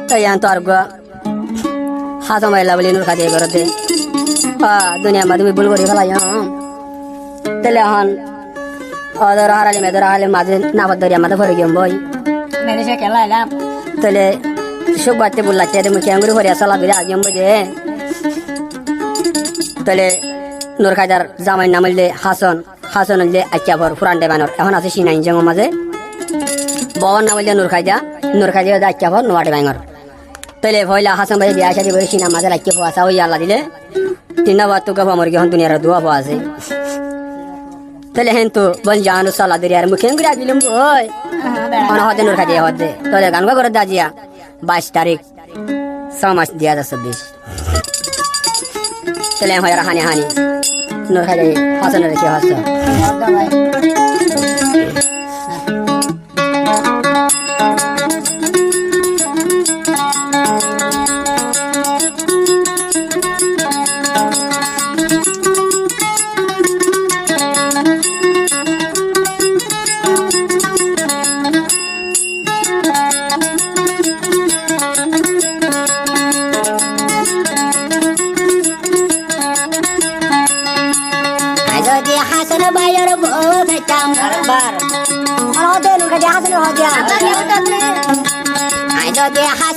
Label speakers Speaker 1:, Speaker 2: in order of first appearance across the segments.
Speaker 1: তাই তো আর হাসা মাইলা বলি নুর খাতে করতে দুনিয়া মা তুমি ভুল করি ফেলাই তাহলে এখন ওদের হারালি মেয়েদের হারালি মাঝে নাবাদ ধরি আমাদের ঘরে গিয়ে বই
Speaker 2: মেরেছে খেলা এলাম
Speaker 1: তাহলে সুখ বাড়তে বললাচ্ছে মুখে আঙুরি ভরে চলা ধরে আগে বুঝে তাহলে নুর খাইদার জামাই নাম হইলে হাসন হাসন হইলে আচ্ছা ভর ফুরান্ডে বানর এখন আছে সিনাই জঙ্গ মাঝে বহন নাম হইলে নুর খাইদা আচ্ছা ভর নোয়াটে বাঙর তাহলে ভয়লা হাসান ভাই বিয়া শাদি করে সিনা মাঝে রাখতে পোয়াশা ওই আল্লাহ দিলে তিন বার তো গাফা মর গিয়ে দুনিয়ার দোয়া পাওয়া আছে তাহলে হেন তো বল জানো সালা দরিয়ার মুখে ঘুরে দিলাম ওই হতে নুর খাইদা হতে তাহলে গান করে দাজিয়া 22 তারিখ 6 মাস 2026 তাহলে হয় হানি হানি নুর খাইদা হাসানের রেখে হাসা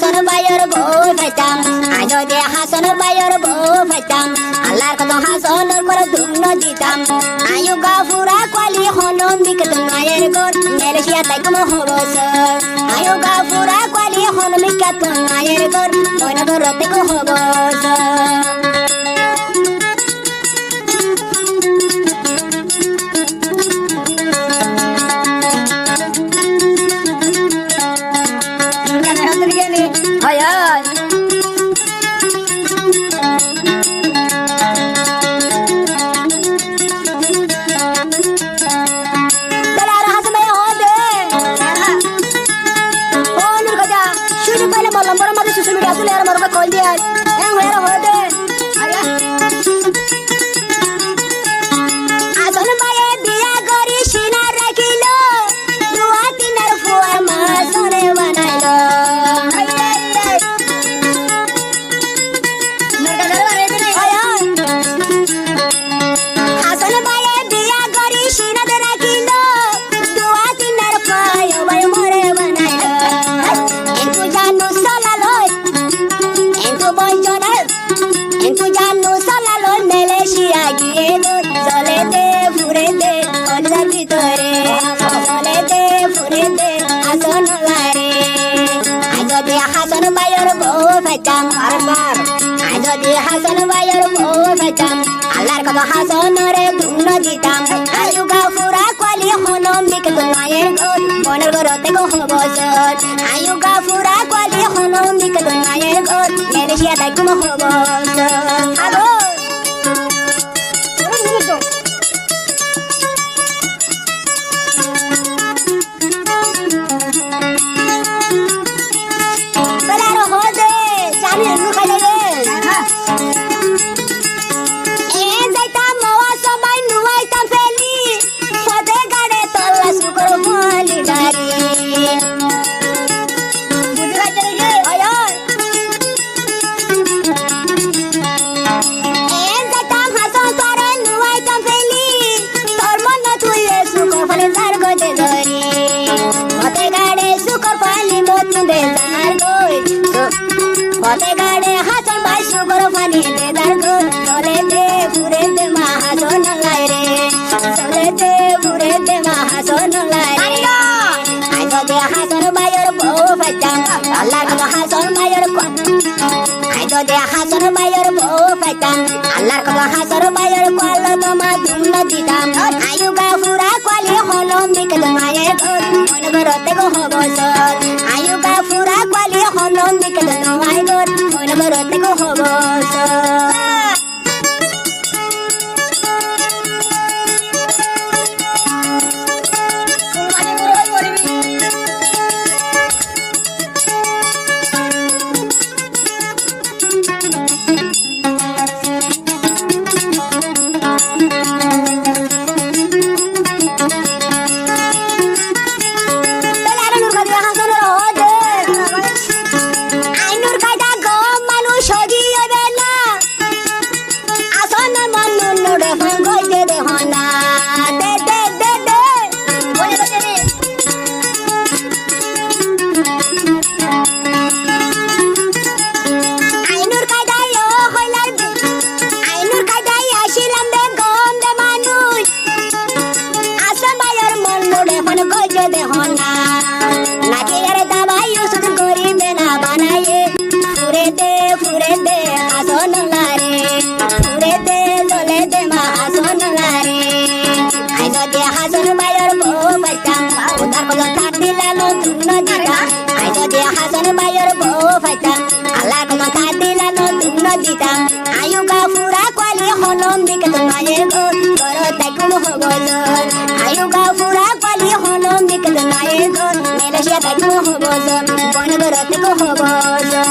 Speaker 1: হাসান ভাইয়ের বউ পেতাম হাসান ভাইয়ের বউ পেতাম আল্লাহর কত হাসানের করে দুগ্ন দিতাম আয়ু গাফুরা কলি হনম বিকত মায়ের গোর মেলেশিয়া তাই কম হব সর আয়ু গাফুরা কলি হনম বিকত মায়ের গোর ময়না গোর রতে কো হব সর আল্লাহর কত হাসানরে দুগ্ন দিতাম আয়ু গাফুরা কলি হনম বিকত মায়ের গোর মনের ঘরতে গো হব সর আয়ু গাফুরা কলি হনম বিকত মায়ের গোর মেলেশিয়া তাই কম হব সর হাসান ভাই সুগর পানি দেদার গো চলে দে পুরে দে মাহাজন লাই রে চলে দে পুরে দে মাহাজন লাই আই যদি হাসান ভাইয়ের বউ পেতাম আল্লাহর কত হাসান ভাইয়ের আই যদি হাসান ভাইয়ের বউ পেতাম আল্লাহর কত হাসান ভাইয়ের কল তোমা দুগ্ন দিতাম আয়ু গাফুরা কলি হলম বিকত মায়ের ঘর মন ঘরতে গো হব সর আয়ু গাফুরা কলি হলম বিকত মায়ের ঘর মন ঘরতে গো হব সর হবস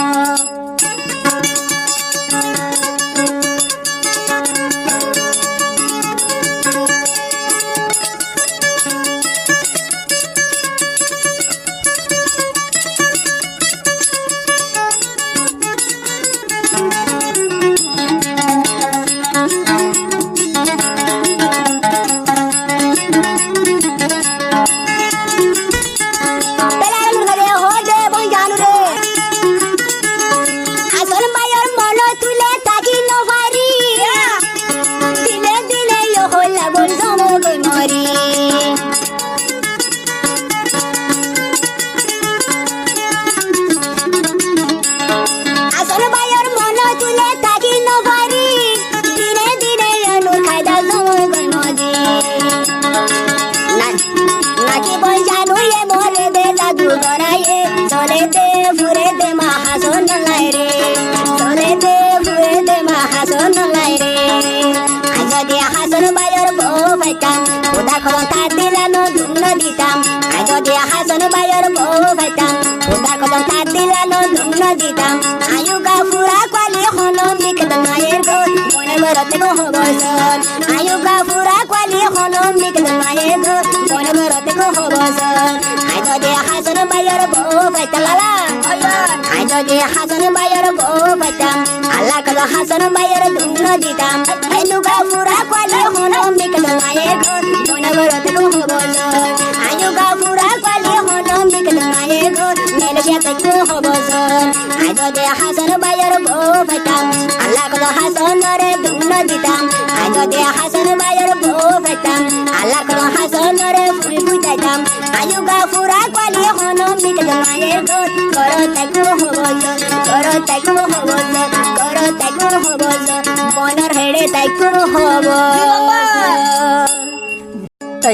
Speaker 1: হাসন বাইয়ের বউ পাইতাম আল্লাহ কত হাসন বাইয়ের ধুন দিতাম এলুগা পুরা কোয়ালি হনো মিকল মায়ের ঘর মনে বরতে কো হবস আয়ুগা পুরা কোয়ালি হনো মিকল মায়ের ঘর মেলে যেতে কো হবস আজ দে হাসন বাইয়ের বউ পাইতাম আল্লাহ কত হাসন রে ধুন দিতাম আজ দে হাসন বাইয়ের বউ পাইতাম আল্লাহ কত হাসন রে ফুল ফুটাইতাম আয়ুগা পুরা কোয়ালি হনো মিকল মায়ের ঘর করতে কো হবস বনর হেড়ে তাই হব
Speaker 2: তো